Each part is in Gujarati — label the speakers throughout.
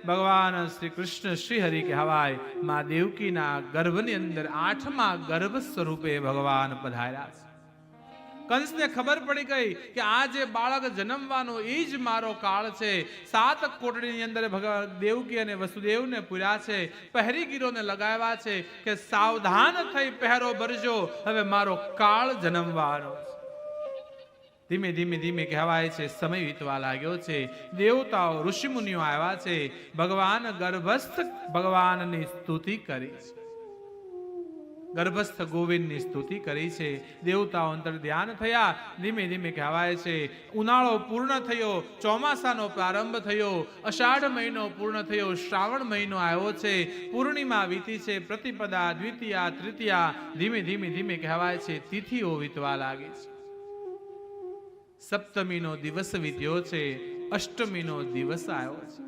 Speaker 1: ભગવાન શ્રી કૃષ્ણ શ્રી હરિ કહેવાય મા દેવકીના ગર્ભની અંદર 8મા ગર્ભ સ્વરૂપે ભગવાન પધાર્યા છે. કંસને ખબર પડી ગઈ કે આ જે બાળક જન્મવાનો એ જ મારો કાળ છે. 7 કોટડીની અંદર ભગવાન દેવકી અને વસુદેવને પૂર્યા છે, પહેરીગીરોને લગાવ્યા છે કે સાવધાન થઈ પહેરો ભરજો, હવે મારો કાળ જન્મવાનો છે. ધીમે ધીમે ધીમે કહેવાય છે સમય વીતવા લાગ્યો છે. દેવતાઓ ઋષિમુનિઓ આવ્યા છે, ભગવાન ગર્ભસ્થ ભગવાનની સ્તુતિ કરી છે, ગર્ભસ્થ ગોવિંદની સ્તુતિ કરી છે. દેવતાઓ અંતર ધ્યાન થયા. ધીમે ધીમે કહેવાય છે ઉનાળો પૂર્ણ થયો, ચોમાસાનો પ્રારંભ થયો, અષાઢ મહિનો પૂર્ણ થયો, શ્રાવણ મહિનો આવ્યો છે, પૂર્ણિમા વીતી છે, પ્રતિપદા, દ્વિતીયા, તૃતીયા, ધીમે ધીમે ધીમે કહેવાય છે તિથિઓ વીતવા લાગી છે. સપ્તમીનો દિવસ વીત્યો છે, અષ્ટમીનો દિવસ આવ્યો છે,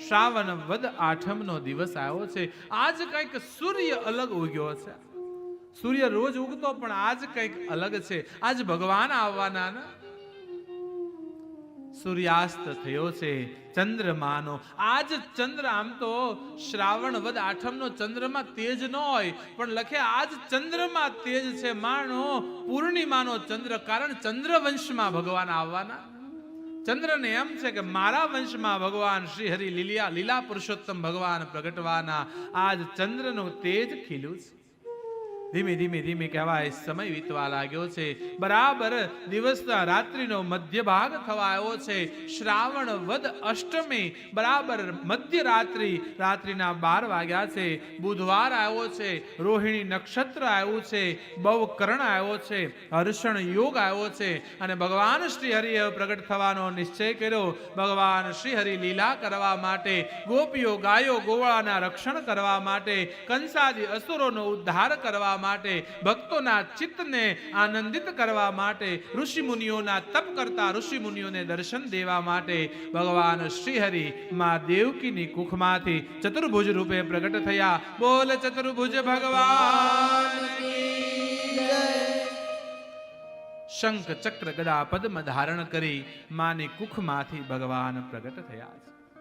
Speaker 1: શ્રાવણ વદ 8મનો દિવસ આવ્યો છે. આજ કંઈક સૂર્ય અલગ ઉગ્યો છે. સૂર્ય રોજ ઉગતો પણ આજ કંઈક અલગ છે. આજ ભગવાન આવવાના ને. સૂર્યાસ્ત થયો છે ચંદ્રમાનો. આજ ચંદ્ર આમ તો શ્રાવણ વદ 8મનો ચંદ્રમાં તેજ ન હોય, પણ લખે આજ ચંદ્રમાં તેજ છે. માનો પૂર્ણિમાનો ચંદ્ર, કારણ ચંદ્ર વંશમાં ભગવાન આવવાના. ચંદ્રને એમ છે કે મારા વંશમાં ભગવાન શ્રી હરિ લીલા પુરુષોત્તમ ભગવાન પ્રગટવાના. આજ ચંદ્રનું તેજ ખીલ્યું છે. ધીમે ધીમે ધીમે કહેવાય સમય વીતવા લાગ્યો છે. બરાબર દિવસના રાત્રિનો મધ્ય ભાગ થવા આવ્યો છે. શ્રાવણ વદ અષ્ટમી, બરાબર મધ્ય રાત્રિના 12 વાગ્યા છે. બુધવાર આવ્યો છે, રોહિણી નક્ષત્ર આવ્યું છે, બવકરણ આવ્યો છે, હર્ષણ યોગ આવ્યો છે, અને ભગવાન શ્રી હરિએ પ્રગટ થવાનો નિશ્ચય કર્યો. ભગવાન શ્રી હરિ લીલા કરવા માટે, ગોપીઓ ગાયો ગોવાળાના રક્ષણ કરવા માટે, કંસાદી અસુરોનો ઉદ્ધાર કરવા માટે, ભક્તોના ચિત્તને આનંદિત કરવા માટે, ઋષિ મુનિઓના તપ કરતા ઋષિ મુનિઓને દર્શન દેવા માટે ભગવાન શ્રી હરિ મા દેવકીની કુખમાંથી ચતુર્ભુજ રૂપે પ્રગટ થયા. બોલ ચતુર્ભુજ ભગવાન કી જય. શંખ ચક્ર ગદા પદ્મ ધારણ કરી માની કુખમાંથી ભગવાન પ્રગટ થયા છે.